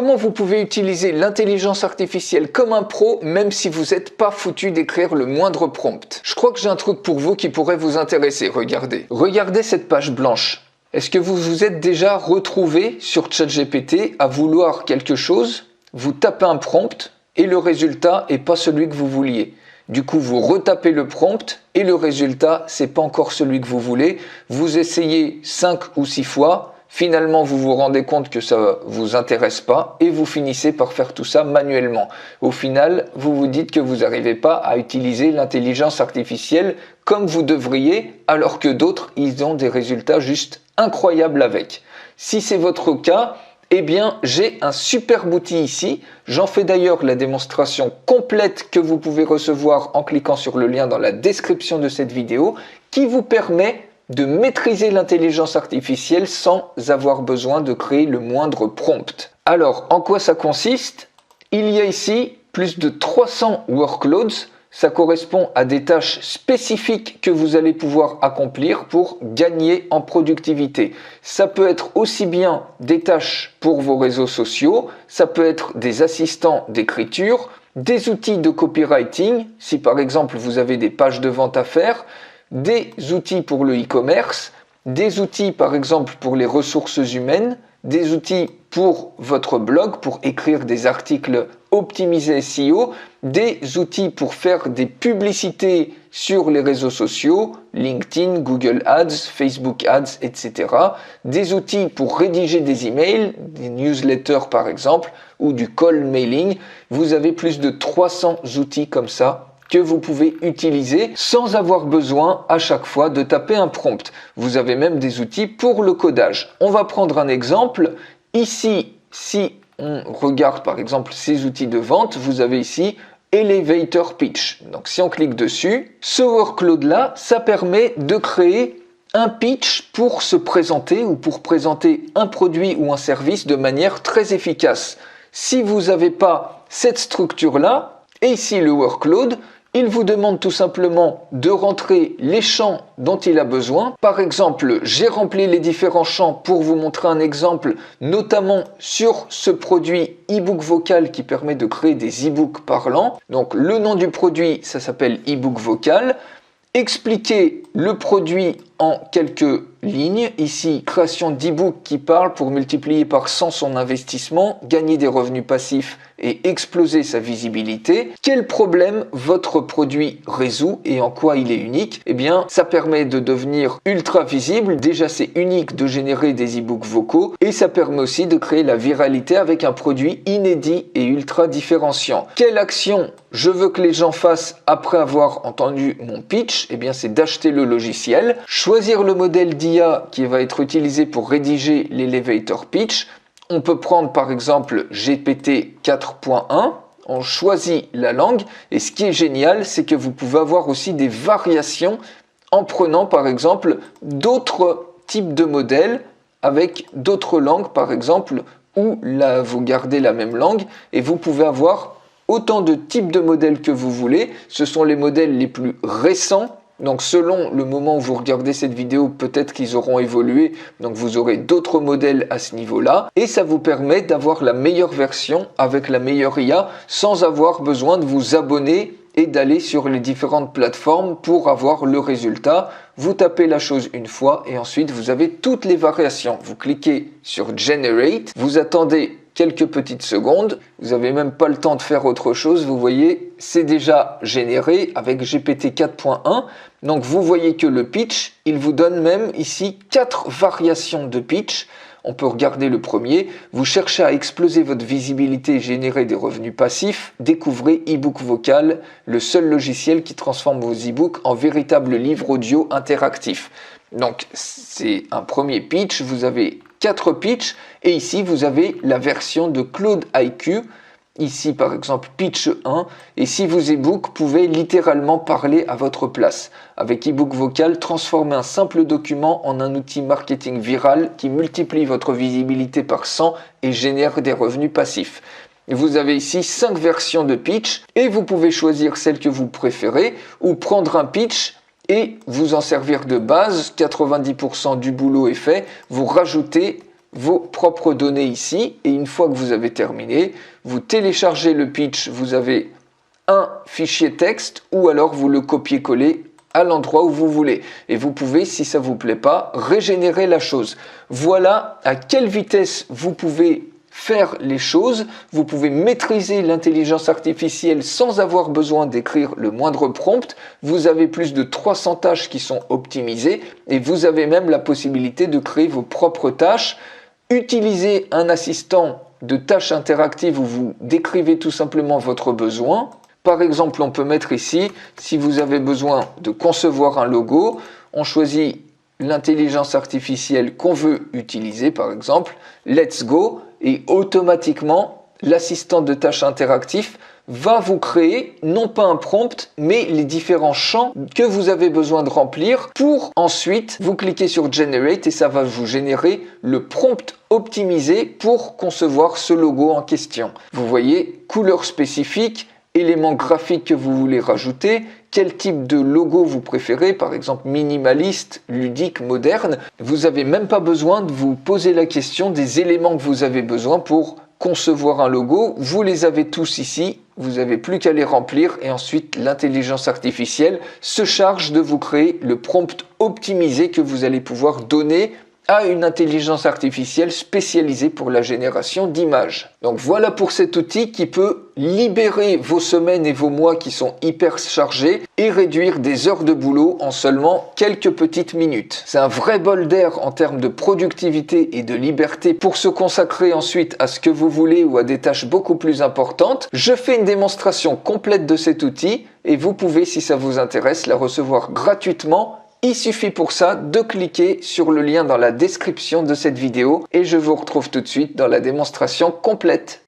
Comment vous pouvez utiliser l'intelligence artificielle comme un pro, même si vous n'êtes pas foutu d'écrire le moindre prompt. Je crois que j'ai un truc pour vous qui pourrait vous intéresser, regardez. Regardez cette page blanche. Est-ce que vous vous êtes déjà retrouvé sur ChatGPT à vouloir quelque chose, vous tapez un prompt et le résultat n'est pas celui que vous vouliez. Du coup, vous retapez le prompt et le résultat, c'est pas encore celui que vous voulez. Vous essayez 5 ou 6 fois, finalement vous vous rendez compte que ça vous intéresse pas et vous finissez par faire tout ça manuellement. Au final, vous vous dites que vous n'arrivez pas à utiliser l'intelligence artificielle comme vous devriez, alors que d'autres, ils ont des résultats juste incroyables avec. Si c'est votre cas, eh bien, j'ai un superbe outil ici. J'en fais d'ailleurs la démonstration complète que vous pouvez recevoir en cliquant sur le lien dans la description de cette vidéo qui vous permet de maîtriser l'intelligence artificielle sans avoir besoin de créer le moindre prompt. Alors, en quoi ça consiste? Il y a ici plus de 300 workloads. Ça correspond à des tâches spécifiques que vous allez pouvoir accomplir pour gagner en productivité. Ça peut être aussi bien des tâches pour vos réseaux sociaux, ça peut être des assistants d'écriture, des outils de copywriting, si par exemple vous avez des pages de vente à faire, des outils pour le e-commerce, des outils par exemple pour les ressources humaines, des outils pour votre blog, pour écrire des articles optimisés SEO, des outils pour faire des publicités sur les réseaux sociaux, LinkedIn, Google Ads, Facebook Ads, etc. Des outils pour rédiger des emails, des newsletters par exemple, ou du call mailing. Vous avez plus de 300 outils comme ça que vous pouvez utiliser sans avoir besoin à chaque fois de taper un prompt. Vous avez même des outils pour le codage. On va prendre un exemple. Ici, si on regarde par exemple ces outils de vente, vous avez ici Elevator Pitch. Donc si on clique dessus, ce workload-là, ça permet de créer un pitch pour se présenter ou pour présenter un produit ou un service de manière très efficace. Si vous n'avez pas cette structure-là, et ici le workload, il vous demande tout simplement de rentrer les champs dont il a besoin. Par exemple, j'ai rempli les différents champs pour vous montrer un exemple, notamment sur ce produit e-book vocal qui permet de créer des e-books parlants. Donc le nom du produit, ça s'appelle e-book vocal. Expliquer le produit en quelques lignes. Ici, création d'e-book qui parle pour multiplier par 100 son investissement, gagner des revenus passifs et exploser sa visibilité. Quel problème votre produit résout et en quoi il est unique? Eh bien, ça permet de devenir ultra visible. Déjà, c'est unique de générer des e-books vocaux et ça permet aussi de créer la viralité avec un produit inédit et ultra différenciant. Quelle action je veux que les gens fassent après avoir entendu mon pitch? Eh bien, c'est d'acheter le logiciel, choisir le modèle d'IA qui va être utilisé pour rédiger l'elevator pitch. On peut prendre par exemple GPT 4.1, on choisit la langue et ce qui est génial, c'est que vous pouvez avoir aussi des variations en prenant par exemple d'autres types de modèles avec d'autres langues par exemple, où là vous gardez la même langue et vous pouvez avoir autant de types de modèles que vous voulez. Ce sont les modèles les plus récents. Donc selon le moment où vous regardez cette vidéo, peut-être qu'ils auront évolué, donc vous aurez d'autres modèles à ce niveau-là. Et ça vous permet d'avoir la meilleure version avec la meilleure IA sans avoir besoin de vous abonner et d'aller sur les différentes plateformes pour avoir le résultat. Vous tapez la chose une fois et ensuite vous avez toutes les variations. Vous cliquez sur Generate, vous attendez quelques petites secondes, vous n'avez même pas le temps de faire autre chose, vous voyez, c'est déjà généré avec GPT 4.1. Donc vous voyez que le pitch, il vous donne même ici 4 variations de pitch. On peut regarder le premier. Vous cherchez à exploser votre visibilité et générer des revenus passifs. Découvrez eBook Vocal, le seul logiciel qui transforme vos e-books en véritables livres audio interactifs. Donc c'est un premier pitch. Vous avez 4 pitchs et ici vous avez la version de Claude IQ. Ici par exemple pitch 1 et si vos e-books pouvaient littéralement parler à votre place. Avec e-book vocal, transformez un simple document en un outil marketing viral qui multiplie votre visibilité par 100 et génère des revenus passifs. Vous avez ici 5 versions de pitch et vous pouvez choisir celle que vous préférez ou prendre un pitch et vous en servir de base. 90% du boulot est fait. Vous rajoutez vos propres données ici. Et une fois que vous avez terminé, vous téléchargez le pitch, vous avez un fichier texte ou alors vous le copiez-collez à l'endroit où vous voulez. Et vous pouvez, si ça ne vous plaît pas, régénérer la chose. Voilà à quelle vitesse vous pouvez faire les choses. Vous pouvez maîtriser l'intelligence artificielle sans avoir besoin d'écrire le moindre prompt. Vous avez plus de 300 tâches qui sont optimisées et vous avez même la possibilité de créer vos propres tâches. Utilisez un assistant de tâches interactives où vous décrivez tout simplement votre besoin. Par exemple, on peut mettre ici, si vous avez besoin de concevoir un logo, on choisit l'intelligence artificielle qu'on veut utiliser, par exemple, let's go, et automatiquement, l'assistant de tâches interactif va vous créer non pas un prompt, mais les différents champs que vous avez besoin de remplir pour ensuite vous cliquez sur Generate et ça va vous générer le prompt optimisé pour concevoir ce logo en question. Vous voyez, couleur spécifique, éléments graphiques que vous voulez rajouter, quel type de logo vous préférez, par exemple minimaliste, ludique, moderne. Vous n'avez même pas besoin de vous poser la question des éléments que vous avez besoin pour concevoir un logo. Vous les avez tous ici, vous n'avez plus qu'à les remplir et ensuite l'intelligence artificielle se charge de vous créer le prompt optimisé que vous allez pouvoir donner à une intelligence artificielle spécialisée pour la génération d'images. Donc voilà pour cet outil qui peut libérer vos semaines et vos mois qui sont hyper chargés et réduire des heures de boulot en seulement quelques petites minutes. C'est un vrai bol d'air en termes de productivité et de liberté pour se consacrer ensuite à ce que vous voulez ou à des tâches beaucoup plus importantes. Je fais une démonstration complète de cet outil et vous pouvez, si ça vous intéresse, la recevoir gratuitement. Il suffit pour ça de cliquer sur le lien dans la description de cette vidéo et je vous retrouve tout de suite dans la démonstration complète.